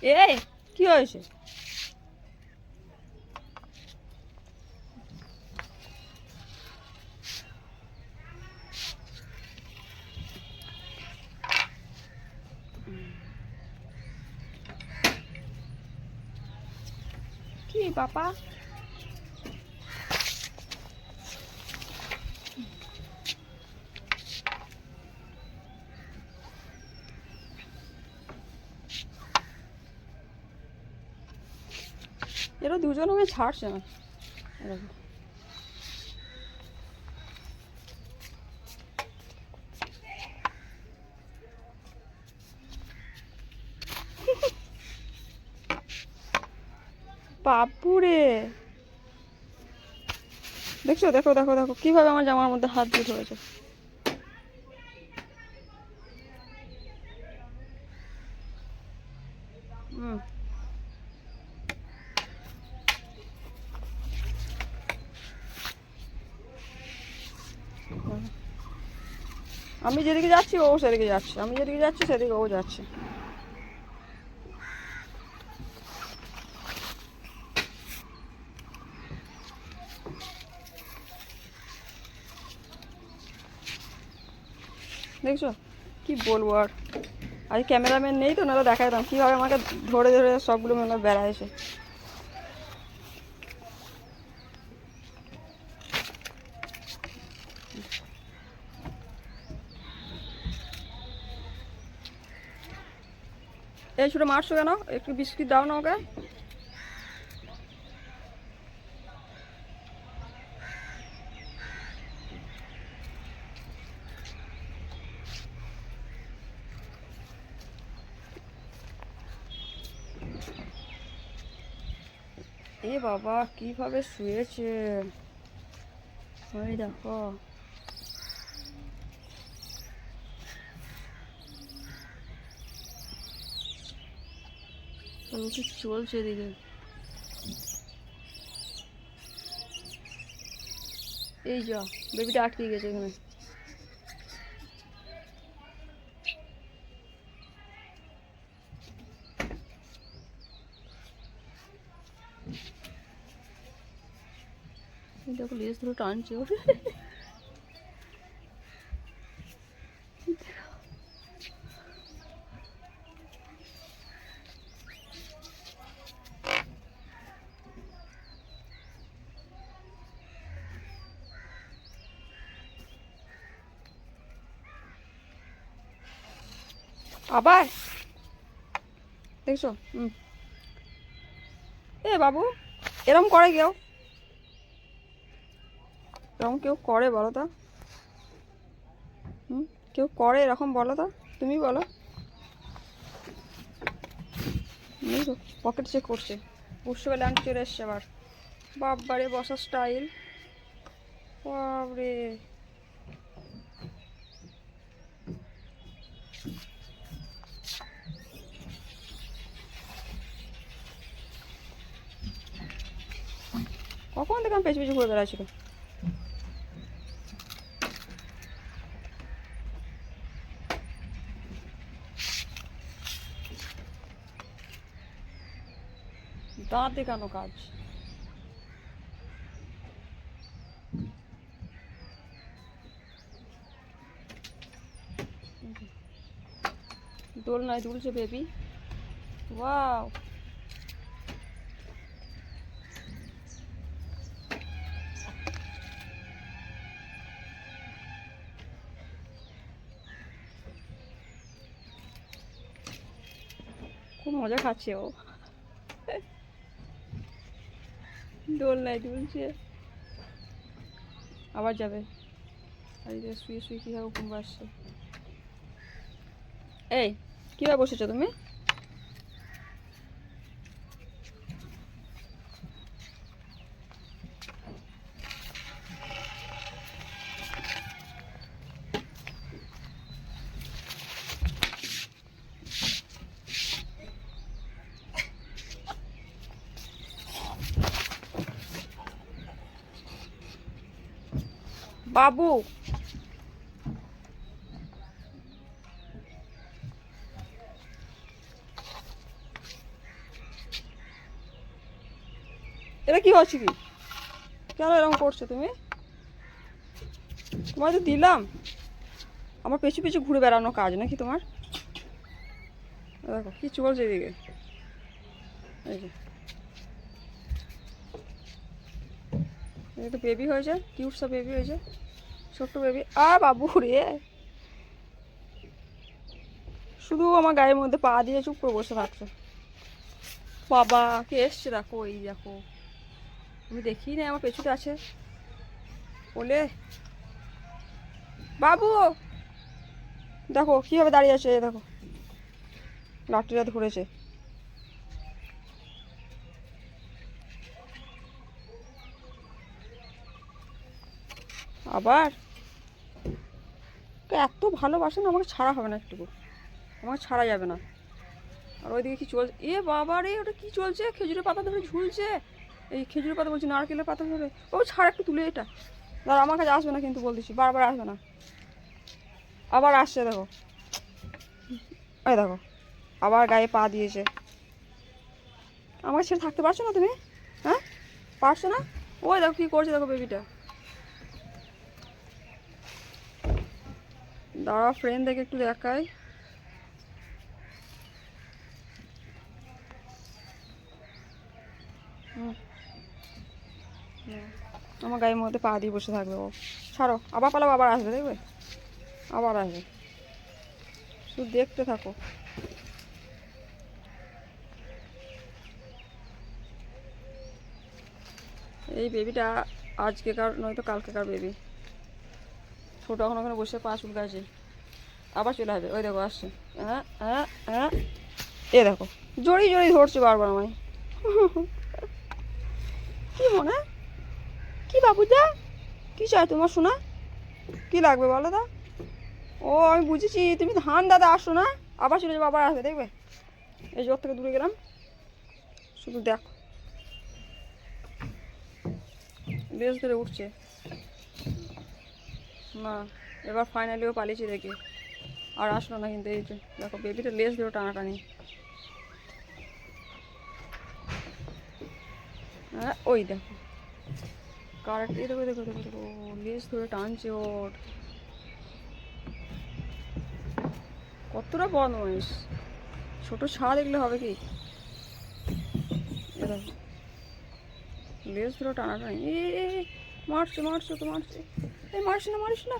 এই কি হয়েছে? কি পাপা? এরা দুজন আমাকে ছাড়ছে না। বাপুরে, দেখছো? দেখো দেখো দেখো কিভাবে আমার জামার মধ্যে হাত দিয়ে ধরেছে। হুম, আমি যেদিকে যাচ্ছি ও সেদিকে যাচ্ছে, আমি যেদিকে যাচ্ছি সেদিকে ও যাচ্ছে। দেখছো? কি বলবো আর, আজ ক্যামেরাম্যান নেই তো, নাহলে দেখাতাম কীভাবে আমাকে ধরে ধরে সবগুলো মনে বেড়াইছে। এই ছোটো মারছো কেন? একটু বিস্কিট দাও না ওকে। এ বাবা কিভাবে শুয়েছে, ওই দেখো। কি চলছে এদিকে? এই যা, বেবিটা আটকে গেছে এখানে। দেখো লেজ ধরে টানছে ওরে। আবার দেখছো? এ বাবু, এরম করে কেউ? এরকম কেউ করে বলো তো? কেউ করে এরকম বলো তো? তুমি বলো। পকেট চেক করছে, উৎসবে ল্যান্ড চলে এসছে আবার। বাবারে বসার স্টাইল, বাবরে। কখন থেকে আমি পেছু পেছু ঘুরে বেড়াচ্ছিল। দাঁত দেখানো কাজ। দোলনায় দুলছে বেবি, ওয়াও। খুব মজা খাচ্ছে ও, দোলনায় দুলছে। আবার যাবে, আর এই শুয়ে শুয়ে কীভাবে ঘুম আসছে। এই কীভাবে বসেছো তুমি? বাবু, এটা কি হচ্ছে কি? কেন এরকম করছো তুমি? তোমায় তো দিলাম, আমার পেছু পেছু ঘুরে বেড়ানো কাজ নাকি তোমার? দেখো কি চলছে এদিকে। এই যে এই তো বেবি হয়েছে, কিউট সব বেবি হয়েছে, ছোট্ট বেবি। বাবু রে, শুধু আমার গায়ের মধ্যে পা দিয়ে চুপ করে বসে থাকছে। বাবা কে এসছে দেখো, এই দেখো, আমি দেখি না আমার পেছনে আছে বলে। বাবু দেখো কীভাবে দাঁড়িয়ে আছে, দেখো লাঠিটা ধরেছে। আবার এত ভালোবাসে না, আমাকে ছাড়া হবে না একটুকু, আমাকে ছাড়া যাবে না। আর ওইদিকে কি চলছে? বাবা রে, ওটা কি চলছে? খেজুরের পাতা ধরে ঝুলছে। এই খেজুরের পাতা বলছি, নারকেলের পাতা ধরে। ও ছাড় একটু তুলে এটা। ধর আমার কাছে আসবে না কিন্তু, বলতেছি বারবার আসবে না। আবার আসছে দেখো, এই দেখো আবার গায়ে পা দিয়েছে। আমাকে ছেড়ে থাকতে পারছো না তুমি? হ্যাঁ পারছো না? ওই দেখো কী করছে, দেখো বেবিটা। দাঁড়া ফ্রেন্ড দেখে একটু দেখাই। আমার গায়ের মধ্যে পা দিয়ে বসে থাকবে ও। ছাড়ো, আবার পালাবো, আবার আসবে, দেখবে আবার আসবে, শুধু দেখতে থাকো। এই বেবিটা আজকেকার নয়তো কালকেকার বেবি। ছোটো এখন ওখানে বসে পা চুলকাছে, আবার চলে আসবে। ওই দেখো আসছে। হ্যাঁ হ্যাঁ হ্যাঁ, এ দেখো জড়ি জড়ি ধরছে বারবার আমায়। কি মনে, কি বাবুদা, কি চাই তোমার শোনা? কি লাগবে বলো দা? ও আমি বুঝেছি, তুমি ধান দাদা আসো না, আবার চলে যাবো, আবার আসবে দেখবে। এই জোর থেকে দূরে গেলাম, শুধু দেখো বেশ ধরে উঠছে না। এবার ফাইনালিও পালিয়েছি দেখে, আর আসলো না কিন্তু। এই যে দেখো বেবিটা লেজ ধরে টানাটানি। হ্যাঁ ওই দেখো কারেক্ট, এই দেখো দেখো দেখো দেখো লেজ ধরে টানছে ওর। কতটা বদমাইশ, ছোটো ছাড়া দেখলে হবে কি? এ দেখো লেজ ধরে টানাটানি। মারছে মারছে তো মারছে, এই মারিস না মারিস না।